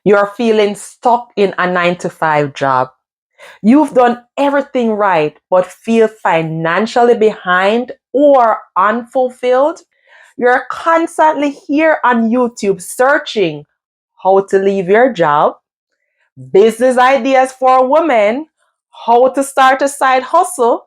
You're feeling stuck in a 9 to 5 job. You've done everything right, but feel financially behind or unfulfilled. You're constantly here on YouTube searching how to leave your job, business ideas for women, how to start a side hustle.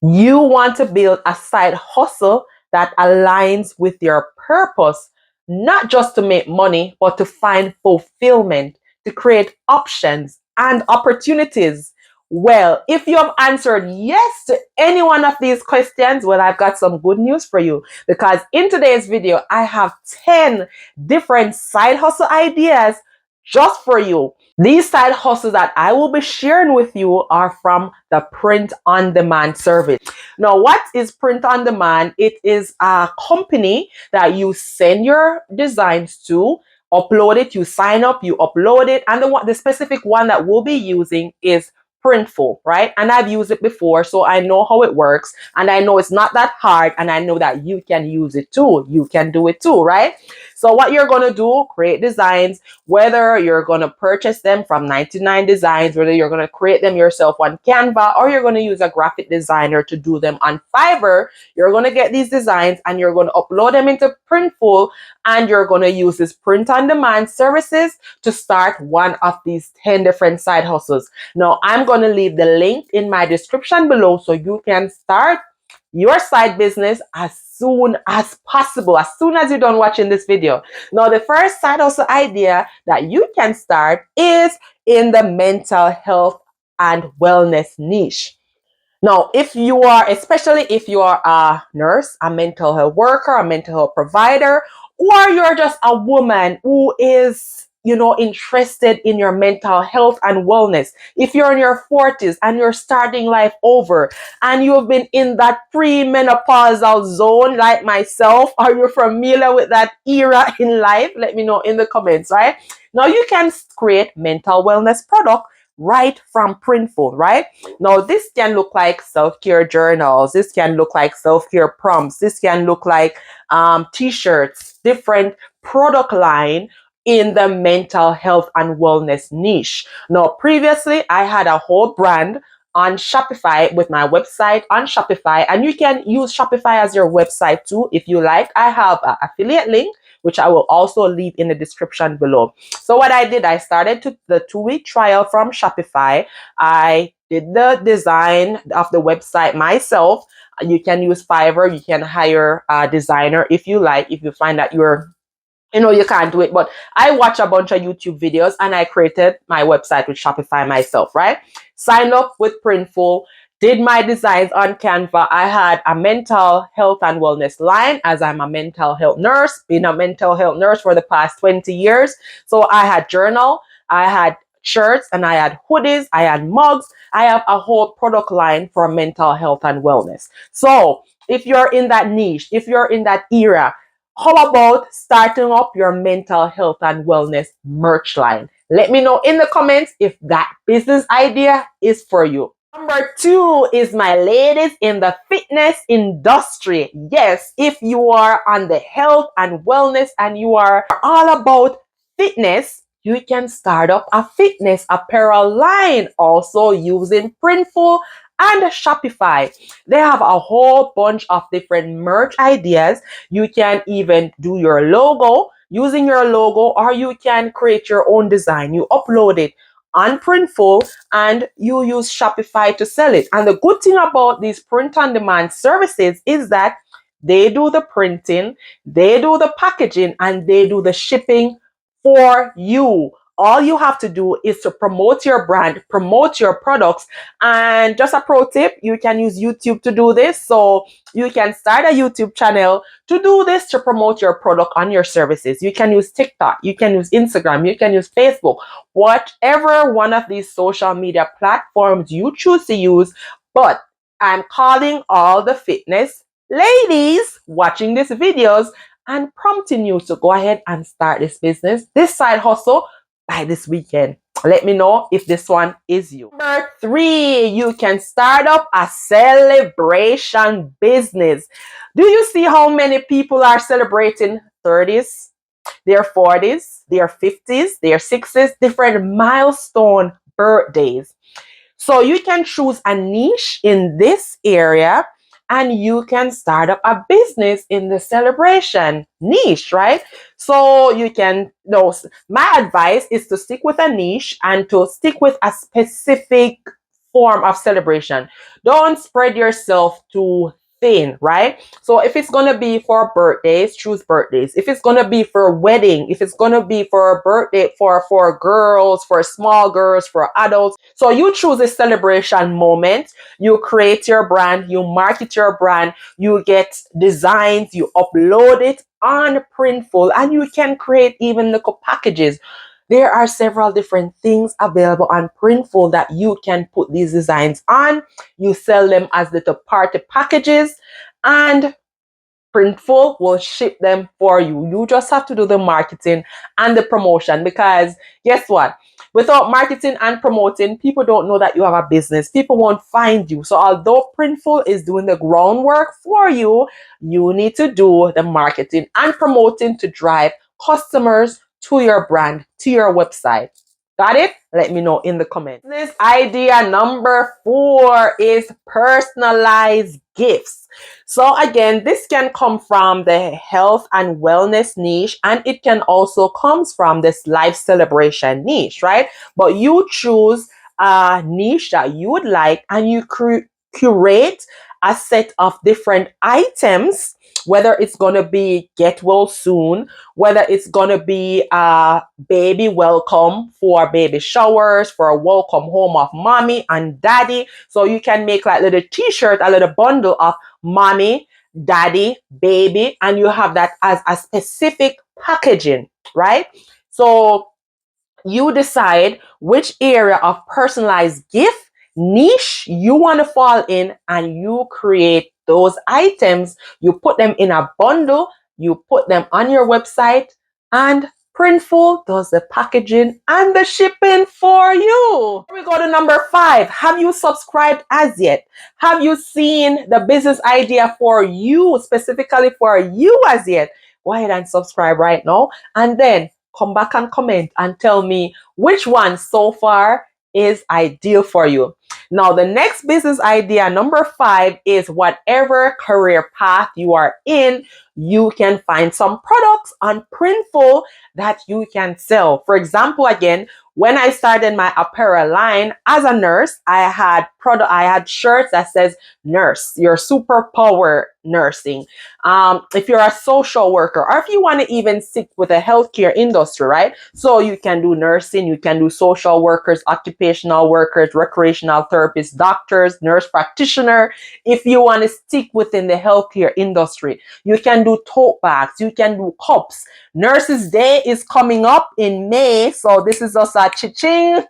You want to build a side hustle that aligns with your purpose, not just to make money, but to find fulfillment, to create options and opportunities. Well, if you have answered yes to any one of these questions, well, I've got some good news for you, because in today's video, I have 10 different side hustle ideas just for you. These side hustles that I will be sharing with you are from the print on demand service. Now, what is print on demand? It is a company that you send your designs to, upload it, you sign up, you upload it, and the specific one that we'll be using is Printful, right? And I've used it before, so I know how it works, and I know it's not that hard, and I know that you can use it too. You can do it too, right? So what you're going to do, create designs, whether you're going to purchase them from 99 Designs, whether you're going to create them yourself on Canva, or you're going to use a graphic designer to do them on Fiverr. You're going to get these designs and you're going to upload them into Printful, and you're going to use this print on demand services to start one of these 10 different side hustles. Now, I'm going to leave the link in my description below so you can start your side business as soon as possible, as soon as you're done watching this video. Now, the first side hustle idea that you can start is in the mental health and wellness niche. Now, if you are, especially if you are a nurse, a mental health worker, a mental health provider, or you're just a woman who is, interested in your mental health and wellness. If you're in your 40s and you're starting life over and you've been in that premenopausal zone like myself, are you familiar with that era in life? Let me know in the comments, right? Now you can create mental wellness product right from Printful, right? Now, this can look like self-care journals. This can look like self-care prompts. This can look like t-shirts, different product line in the mental health and wellness niche. Now, previously, I had a whole brand on Shopify with my website on Shopify, and you can use Shopify as your website too if you like. I have an affiliate link, which I will also leave in the description below. So what I did, I started the 2-week trial from Shopify. I did the design of the website myself. You can use Fiverr. You can hire a designer if you like, if you find that you can't do it. But I watch a bunch of YouTube videos and I created my website with Shopify myself, right? Signed up with Printful, did my designs on Canva. I had a mental health and wellness line, as I'm a mental health nurse, been a mental health nurse for the past 20 years. So I had journal, I had shirts, and I had hoodies, I had mugs. I have a whole product line for mental health and wellness. So if you're in that niche, if you're in that era, how about starting up your mental health and wellness merch line? Let me know in the comments if that business idea is for you. Number 2 is my ladies in the fitness industry. Yes, if you are on the health and wellness and you are all about fitness, you can start up a fitness apparel line also using Printful and Shopify. They have a whole bunch of different merch ideas. You can even do your logo using your logo, or you can create your own design. You upload it on Printful and you use Shopify to sell it. And the good thing about these print on demand services is that they do the printing, they do the packaging, and they do the shipping for you. All you have to do is to promote your brand, promote your products. And just a pro tip, you can use YouTube to do this. So you can start a YouTube channel to do this, to promote your product on your services. You can use TikTok, you can use Instagram, you can use Facebook, whatever one of these social media platforms you choose to use. But I'm calling all the fitness ladies watching these videos and prompting you to go ahead and start this business, this side hustle, by this weekend. Let me know if this one is you. Number 3, you can start up a celebration business. Do you see how many people are celebrating 30s, their 40s, their 50s, their 60s, different milestone birthdays. So you can choose a niche in this area and you can start up a business in the celebration niche, right? So you can, no, my advice is to stick with a niche and to stick with a specific form of celebration. Don't spread yourself too thin, right? So if it's gonna be for birthdays, choose birthdays. If it's gonna be for a wedding, if it's gonna be for a birthday for girls, for small girls, for adults. So you choose a celebration moment, you create your brand, you market your brand, you get designs, you upload it on Printful, and you can create even little packages. There are several different things available on Printful that you can put these designs on. You sell them as little party packages, and Printful will ship them for you. You just have to do the marketing and the promotion, because guess what? Without marketing and promoting, people don't know that you have a business. People won't find you. So although Printful is doing the groundwork for you, you need to do the marketing and promoting to drive customers to your brand, to your website. Got it? Let me know in the comments. This idea number 4 is personalized gifts. So again, this can come from the health and wellness niche, and it can also comes from this life celebration niche, right? But you choose a niche that you would like, and you curate a set of different items, whether it's going to be get well soon, whether it's going to be a baby welcome for baby showers, for a welcome home of mommy and daddy. So you can make like little t-shirt, a little bundle of mommy, daddy, baby, and you have that as a specific packaging, right? So you decide which area of personalized gift niche you want to fall in, and you create those items. You put them in a bundle, you put them on your website, and Printful does the packaging and the shipping for you. Here we go to number 5. Have you subscribed as yet? Have you seen the business idea for you, specifically for you as yet? Go ahead and subscribe right now, and then come back and comment and tell me which one so far is ideal for you. Now, the next business idea, number 5, is whatever career path you are in, you can find some products on Printful that you can sell. For example, again, when I started my apparel line as a nurse, I had shirts that says nurse, your superpower nursing. If you're a social worker, or if you want to even stick with the healthcare industry, right? So you can do nursing, you can do social workers, occupational workers, recreational therapists, doctors, nurse practitioner. If you want to stick within the healthcare industry, you can do tote bags, you can do cups. Nurses Day is coming up in May, so this is just a cha-ching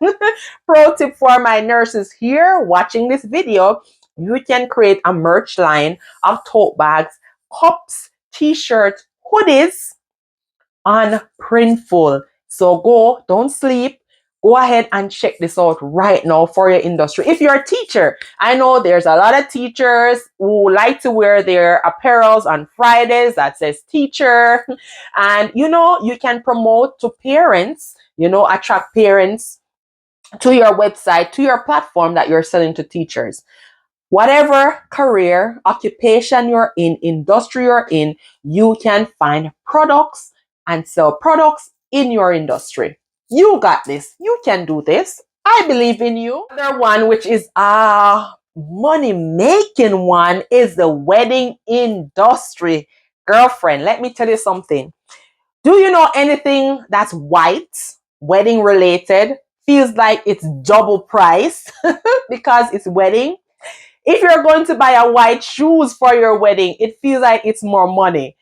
pro tip for my nurses here watching this video. You can create a merch line of tote bags, cups, t-shirts, hoodies on Printful. So don't sleep. Go ahead and check this out right now for your industry. If you're a teacher, I know there's a lot of teachers who like to wear their apparels on Fridays that says teacher. And you can promote to parents, attract parents to your website, to your platform that you're selling to teachers. Whatever career, occupation you're in, industry you're in, you can find products and sell products in your industry. You got this. You can do this. I believe in you. Another one, which is a money making one, is the wedding industry. Girlfriend, let me tell you something. Do you know anything that's white, wedding related? Feels like it's double price because it's wedding. If you're going to buy a white shoes for your wedding, it feels like it's more money.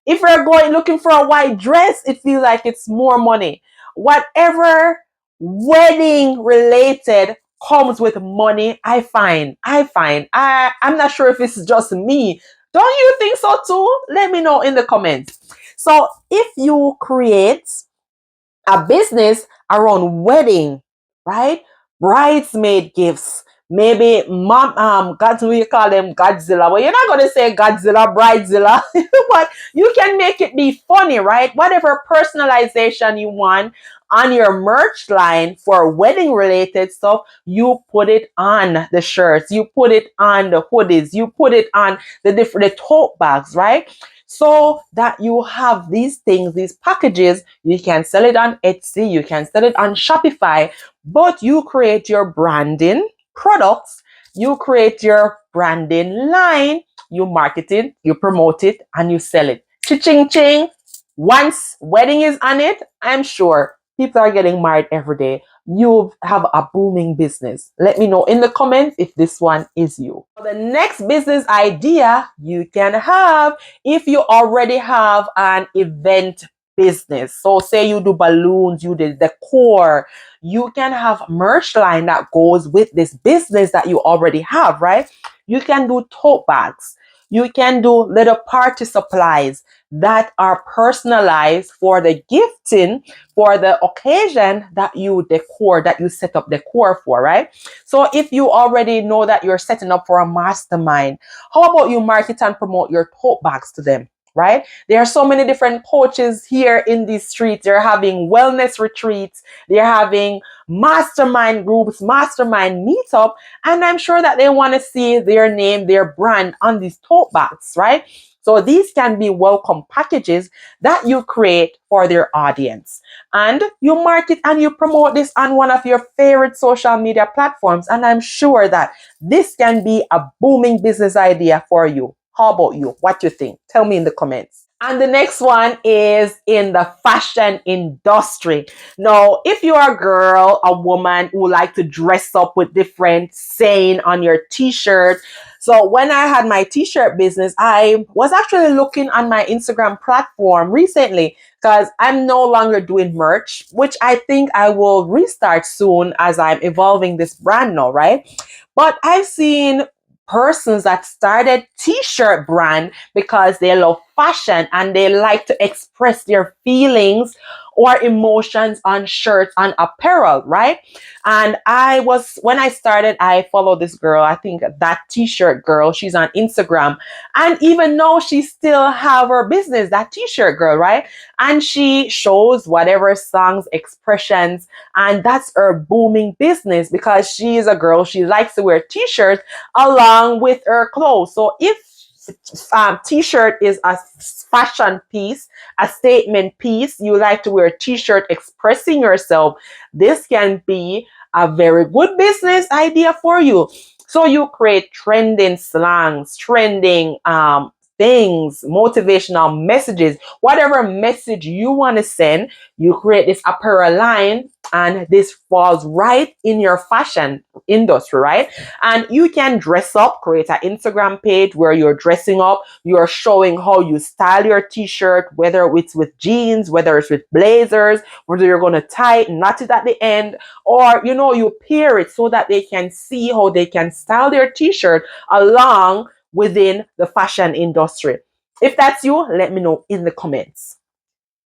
If you're going looking for a white dress, it feels like it's more money. Whatever wedding related comes with money, I find. I'm not sure if it's just me. Don't you think so too? Let me know in the comments. So if you create a business around wedding, right? Bridesmaid gifts, maybe mom, God, we call them Godzilla. Well, you're not going to say Godzilla, Bridezilla, but you can make it be funny, right? Whatever personalization you want on your merch line for wedding related stuff, you put it on the shirts, you put it on the hoodies, you put it on the tote bags, right? So that you have these things, these packages, you can sell it on Etsy, you can sell it on Shopify, but you create your branding products, you create your branding line, you market it, you promote it, and you sell it. Ching ching. Once wedding is on it, I'm sure people are getting married every day. You have a booming business. Let me know in the comments if this one is you. The next business idea you can have, if you already have an event business. So say you do balloons, you do decor, you can have merch line that goes with this business that you already have, right? You can do tote bags. You can do little party supplies that are personalized for the gifting for the occasion that you decor, that you set up decor for, right? So if you already know that you're setting up for a mastermind, how about you market and promote your tote bags to them? Right? There are so many different coaches here in these streets. They're having wellness retreats. They're having mastermind groups, mastermind meetup. And I'm sure that they want to see their name, their brand on these tote bags, right? So these can be welcome packages that you create for their audience. And you market and you promote this on one of your favorite social media platforms. And I'm sure that this can be a booming business idea for you. How about you? What do you think? Tell me in the comments. And the next one is in the fashion industry. Now, if you are a girl, a woman who like to dress up with different saying on your t-shirt. So when I had my t-shirt business, I was actually looking on my Instagram platform recently because I'm no longer doing merch, which I think I will restart soon as I'm evolving this brand now, right? But I've seen persons that started t-shirt brand because they love fashion and they like to express their feelings or emotions on shirts and apparel, right? And when I started, I followed this girl, I think that t-shirt girl, she's on Instagram. And even though she still have her business, that t-shirt girl, right? And she shows whatever songs, expressions, and that's her booming business because she is a girl, she likes to wear t-shirts along with her clothes. So if t-shirt is a fashion piece, a statement piece, you like to wear a t-shirt expressing yourself, this can be a very good business idea for you. So you create trending slangs, trending things, motivational messages, whatever message you want to send, you create this apparel line and this falls right in your fashion industry, right? And you can dress up, create an Instagram page where you're dressing up, you're showing how you style your t-shirt, whether it's with jeans, whether it's with blazers, whether you're going to tie it, knot it at the end, or you pair it so that they can see how they can style their t-shirt along within the fashion industry. If that's you, let me know in the comments.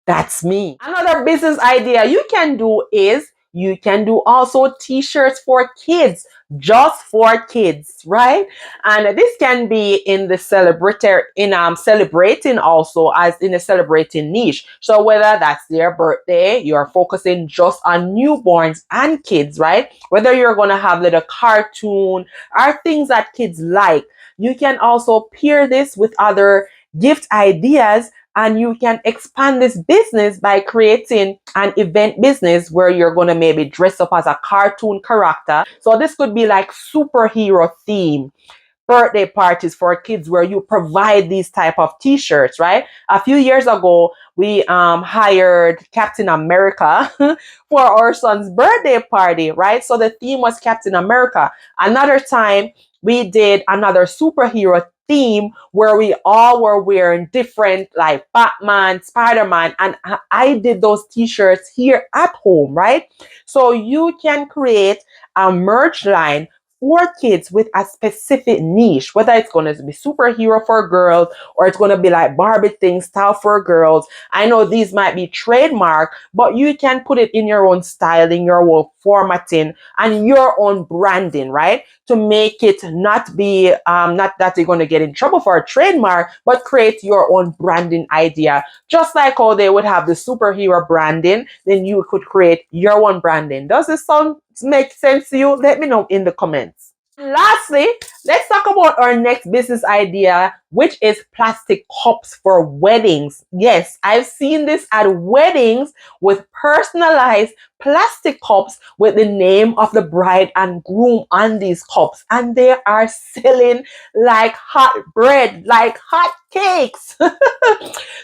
That's me. Another business idea you can do is you can do also t-shirts for kids, just for kids, right? And this can be in the celebrating also as in a celebrating niche. So whether that's their birthday, you're focusing just on newborns and kids, right? Whether you're going to have little cartoon or things that kids like, you can also pair this with other gift ideas and you can expand this business by creating an event business where you're going to maybe dress up as a cartoon character. So this could be like superhero theme birthday parties for kids where you provide these type of t-shirts, right? A few years ago, we hired Captain America for our son's birthday party, right? So the theme was Captain America. Another time, we did another superhero theme where we all were wearing different like Batman, Spider-Man, and I did those t-shirts here at home, right? So you can create a merch line for kids with a specific niche, whether it's going to be superhero for girls or it's going to be like Barbie thing style for girls. I know these might be trademark, but you can put it in your own styling, your own formatting, and your own branding, right? To make it not be, not that you're going to get in trouble for a trademark, but create your own branding idea. Just like how they would have the superhero branding, then you could create your own branding. Does this sound make sense to you? Let me know in the comments. Lastly, let's talk about our next business idea, which is plastic cups for weddings. Yes, I've seen this at weddings with personalized plastic cups with the name of the bride and groom on these cups, and they are selling like hot bread, like hot cakes.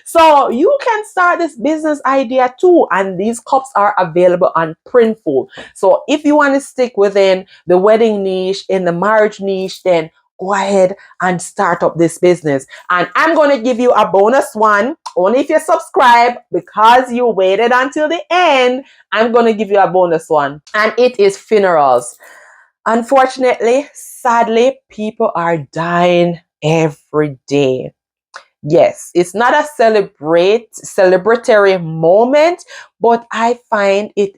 So you can start this business idea too, and these cups are available on Printful. So if you want to stick within the wedding niche, in the marriage niche, then go ahead and start up this business. And I'm going to give you a bonus one only if you subscribe, because you waited until the end. I'm going to give you a bonus one, and it is funerals. Unfortunately, sadly, people are dying every day. Yes, it's not a celebratory moment, but I find it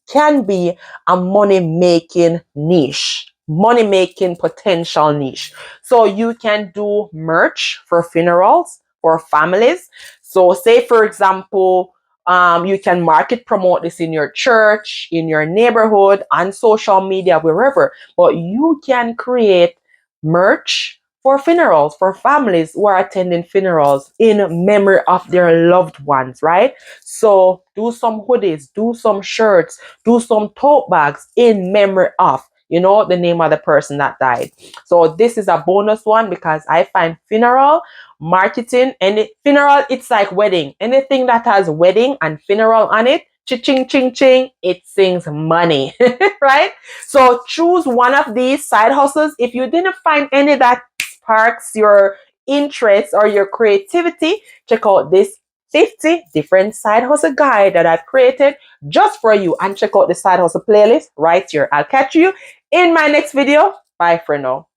can be a money making niche, money making potential niche. So you can do merch for funerals for families. So say for example, you can market promote this in your church, in your neighborhood, on social media, wherever. But you can create merch for funerals, for families who are attending funerals in memory of their loved ones, right? So do some hoodies, do some shirts, do some tote bags in memory of, the name of the person that died. So this is a bonus one because I find funeral marketing, and funeral, it's like wedding. Anything that has wedding and funeral on it, ching ching ching, it sings money, right? So choose one of these side hustles. If you didn't find any that sparks your interest or your creativity, check out this 50 different side hustle guide that I've created just for you, and check out the side hustle playlist right here. I'll catch you in my next video. Bye for now.